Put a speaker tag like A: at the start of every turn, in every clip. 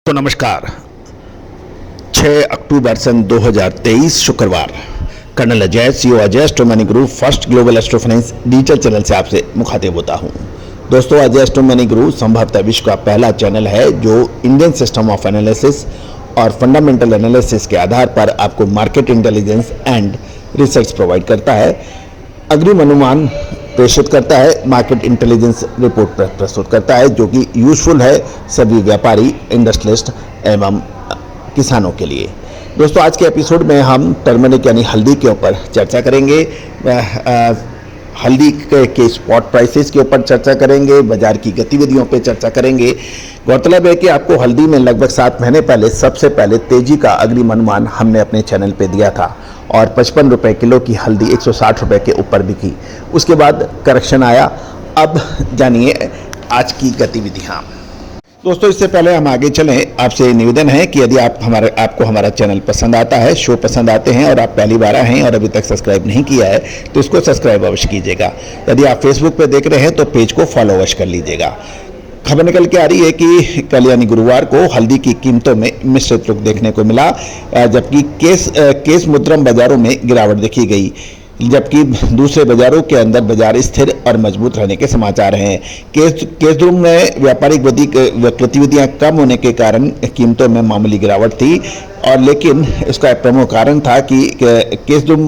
A: तो नमस्कार। 6 अक्टूबर सन 2023 शुक्रवार, colonel Ajay CO Ajay astro money guru first global astro finance digital channel से आपसे मुखातिब होता हूं। दोस्तों, अजय एस्ट्रो मनी गुरु संभवतः विश्व का पहला चैनल है जो इंडियन सिस्टम ऑफ एनालिसिस और फंडामेंटल एनालिसिस के आधार पर आपको market intelligence and research provide करता है, अग्रिम अनुमान प्रेषित करता है, मार्केट इंटेलिजेंस रिपोर्ट प्रस्तुत करता है, जो कि यूजफुल है सभी व्यापारी, इंडस्ट्रियलिस्ट एवं किसानों के लिए। दोस्तों, आज के एपिसोड में हम टर्मरिक यानी हल्दी के ऊपर चर्चा करेंगे। हल्दी के स्पॉट प्राइसेस के ऊपर चर्चा करेंगे, बाजार की गतिविधियों पे चर्चा करेंगे। गौरतलब है कि आपको हल्दी में लगभग 7 महीने पहले सबसे पहले तेजी का अग्रिम अनुमान हमने अपने चैनल पे दिया था और 55 रुपये किलो की हल्दी 160 रुपये के ऊपर बिकी। उसके बाद करेक्शन आया। अब जानिए आज की गतिविधियाँ। दोस्तों, इससे पहले हम आगे चलें, आपसे निवेदन है कि यदि आपको हमारा चैनल पसंद आता है, शो पसंद आते हैं और आप पहली बार आए हैं और अभी तक सब्सक्राइब नहीं किया है तो इसको सब्सक्राइब अवश्य कीजिएगा। यदि आप फेसबुक पे देख रहे हैं तो पेज को फॉलो अवश्य कर लीजिएगा। खबर निकल के आ रही है कि कल यानी गुरुवार को हल्दी की कीमतों में मिश्रित रुख देखने को मिला, जबकि केस मुद्रम बाजारों में गिरावट देखी गई, जबकि दूसरे बाजारों के अंदर बाजार स्थिर और मजबूत रहने के समाचार हैं। केसद्रुम में व्यापारिक गतिविधियां कम होने के कारण कीमतों में मामूली गिरावट थी, और लेकिन इसका प्रमुख कारण था कि केसद्रुम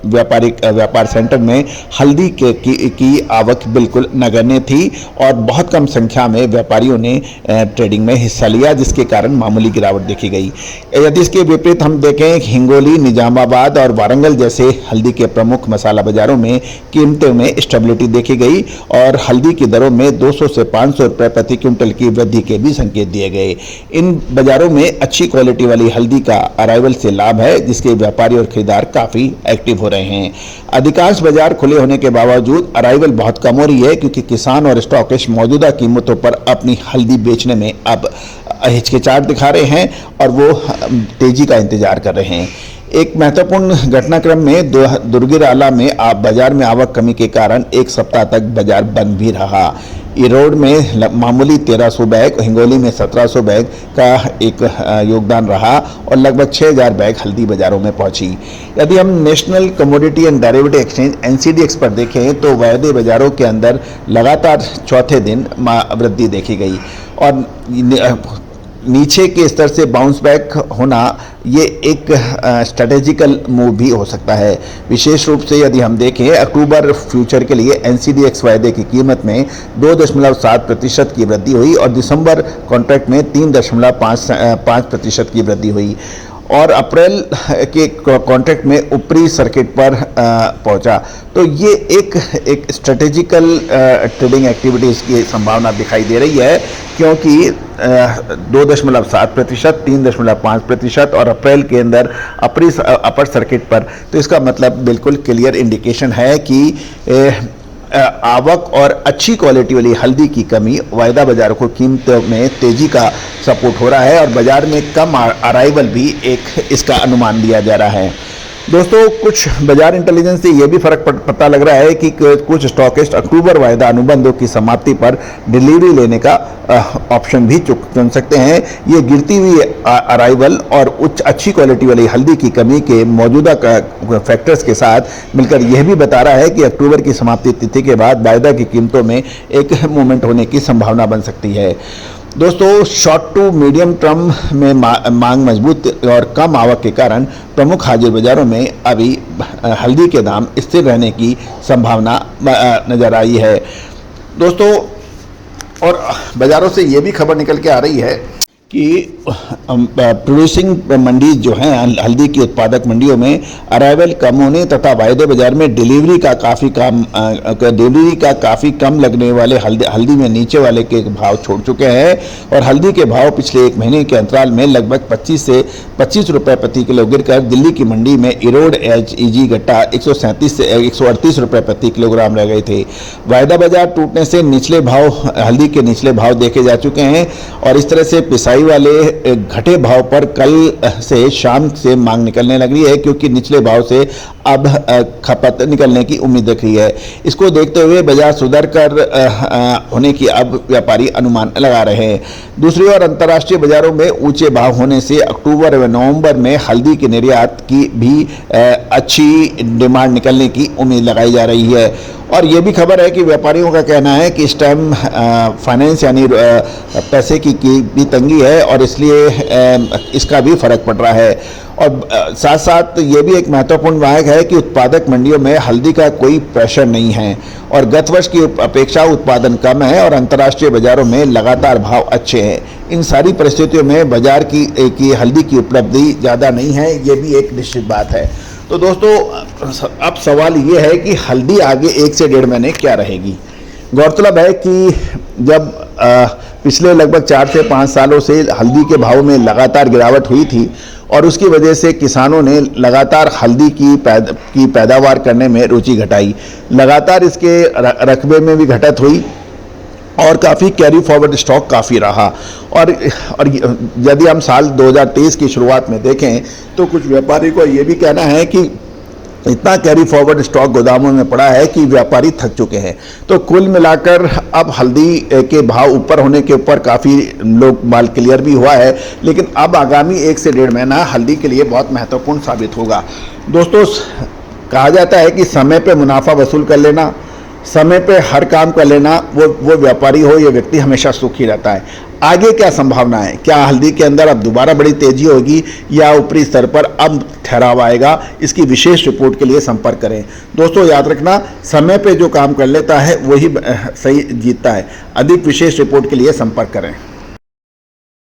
A: व्यापार सेंटर में हल्दी की आवक बिल्कुल नगण्य थी और बहुत कम संख्या में व्यापारियों ने ट्रेडिंग में हिस्सा लिया, जिसके कारण मामूली गिरावट देखी गई। यदि इसके विपरीत हम देखें, हिंगोली, निजामाबाद और वारंगल जैसे हल्दी के प्रमुख मसाला बाजारों में कीमतों में स्टेबिलिटी देखी गई और हल्दी की दरों में 200 से 500 रुपये प्रति क्विंटल की वृद्धि के भी संकेत दिए गए। इन बाजारों में अच्छी क्वालिटी वाली हल्दी का अराइवल से लाभ है, जिसके व्यापारी और खरीदार काफी एक्टिव हो रहे हैं। अधिकांश बाजार खुले होने के बावजूद अराइवल बहुत कम हो रही है, क्योंकि किसान और स्टॉकिस्ट मौजूदा कीमतों पर अपनी हल्दी बेचने में अब हिचकिचाहट दिखा रहे हैं और वो तेजी का इंतजार कर रहे हैं। एक महत्वपूर्ण घटनाक्रम में दुर्गिराला में बाजार में आवक कमी के कारण एक सप्ताह तक बाजार बंद भी रहा। ईरोड में मामूली 1300 बैग, हिंगोली में 1700 बैग का एक योगदान रहा और लगभग 6000 बैग हल्दी बाजारों में पहुंची। यदि हम national commodity and derivative exchange NCDX पर देखें तो वायदे बाजारों के अंदर लगातार चौथे दिन वृद्धि देखी गई और नीचे के स्तर से बाउंस बैक होना ये एक स्ट्रेटेजिकल मूव भी हो सकता है। विशेष रूप से यदि हम देखें, अक्टूबर फ्यूचर के लिए NCDX वायदे की कीमत में 2.7% की वृद्धि हुई और दिसंबर कॉन्ट्रैक्ट में 3.5% की वृद्धि हुई और अप्रैल के कॉन्ट्रैक्ट में ऊपरी सर्किट पर पहुंचा। तो ये एक स्ट्रेटेजिकल ट्रेडिंग एक्टिविटीज़ की संभावना दिखाई दे रही है, क्योंकि 2.7%, 3.5% और अप्रैल के अंदर अपर सर्किट पर, तो इसका मतलब बिल्कुल क्लियर इंडिकेशन है कि आवक और अच्छी क्वालिटी वाली हल्दी की कमी वायदा बाजारों को कीमतों में तेजी का सपोर्ट हो रहा है और बाजार में कम अराइवल भी एक इसका अनुमान दिया जा रहा है। दोस्तों, कुछ बाजार इंटेलिजेंस से ये भी फर्क पता लग रहा है कि कुछ स्टॉकिस्ट अक्टूबर वायदा अनुबंधों की समाप्ति पर डिलीवरी लेने का ऑप्शन भी चुन सकते हैं। ये गिरती हुई अराइवल और अच्छी क्वालिटी वाली हल्दी की कमी के मौजूदा फैक्टर्स के साथ मिलकर यह भी बता रहा है कि अक्टूबर की समाप्ति तिथि के बाद वायदा की कीमतों में एक मूवमेंट होने की संभावना बन सकती है। दोस्तों, शॉर्ट टू मीडियम टर्म में मांग मजबूत और कम आवक के कारण प्रमुख हाजिर बाजारों में अभी हल्दी के दाम स्थिर रहने की संभावना नजर आई है। दोस्तों, और बाजारों से ये भी खबर निकल के आ रही है कि प्रोड्यूसिंग मंडी जो हैं, हल्दी की उत्पादक मंडियों में अराइवल कम होने तथा वायदे बाजार में डिलीवरी का काफ़ी कम लगने वाले हल्दी में नीचे वाले के भाव छोड़ चुके हैं और हल्दी के भाव पिछले एक महीने के अंतराल में लगभग 25 से 25 रुपये प्रति किलो गिरकर दिल्ली की मंडी में इरोड HEG गट्टा 137 से 138 रुपये प्रति किलोग्राम रह गए थे। वायदा बाजार टूटने से निचले भाव, हल्दी के निचले भाव देखे जा चुके हैं और इस तरह से पिसाई वाले घटे भाव पर कल से शाम से मांग निकलने लग रही है, क्योंकि निचले भाव से अब खपत निकलने की उम्मीद दिख रही है। इसको देखते हुए बाजार सुधर कर होने की अब व्यापारी अनुमान लगा रहे हैं। दूसरी ओर अंतर्राष्ट्रीय बाजारों में ऊंचे भाव होने से अक्टूबर व नवंबर में हल्दी के निर्यात की भी अच्छी डिमांड निकलने की उम्मीद लगाई जा रही है। और ये भी खबर है कि व्यापारियों का कहना है कि इस टाइम फाइनेंस यानी पैसे की भी तंगी है और इसलिए इसका भी फर्क पड़ रहा है। और साथ साथ ये भी एक महत्वपूर्ण बात है कि उत्पादक मंडियों में हल्दी का कोई प्रेशर नहीं है और गत वर्ष की अपेक्षा उत्पादन कम है और अंतर्राष्ट्रीय बाजारों में लगातार भाव अच्छे हैं। इन सारी परिस्थितियों में बाजार की हल्दी की उपलब्धि ज़्यादा नहीं है, ये भी एक निश्चित बात है। तो दोस्तों अब सवाल ये है कि हल्दी आगे 1 से 1.5 महीने क्या रहेगी। गौरतलब है कि जब पिछले लगभग 4 से 5 सालों से हल्दी के भाव में लगातार गिरावट हुई थी और उसकी वजह से किसानों ने लगातार हल्दी की पैदावार करने में रुचि घटाई, लगातार इसके रकबे में भी घटत हुई और काफ़ी कैरी फॉरवर्ड स्टॉक काफ़ी रहा। और यदि हम साल 2023 की शुरुआत में देखें तो कुछ व्यापारी को ये भी कहना है कि इतना कैरी फॉरवर्ड स्टॉक गोदामों में पड़ा है कि व्यापारी थक चुके हैं। तो कुल मिलाकर अब हल्दी के भाव ऊपर होने के ऊपर काफ़ी लोग माल क्लियर भी हुआ है, लेकिन अब आगामी 1 से 1.5 महीना हल्दी के लिए बहुत महत्वपूर्ण साबित होगा। दोस्तों कहा जाता है कि समय पे मुनाफा वसूल कर लेना, समय पे हर काम कर लेना, वो व्यापारी हो या व्यक्ति हमेशा सुखी रहता है। आगे क्या संभावना है, क्या हल्दी के अंदर अब दोबारा बड़ी तेजी होगी या ऊपरी स्तर पर अब ठहराव आएगा, इसकी विशेष रिपोर्ट के लिए संपर्क करें। दोस्तों याद रखना, समय पे जो काम कर लेता है वही सही जीतता है। अधिक विशेष रिपोर्ट के लिए संपर्क करें।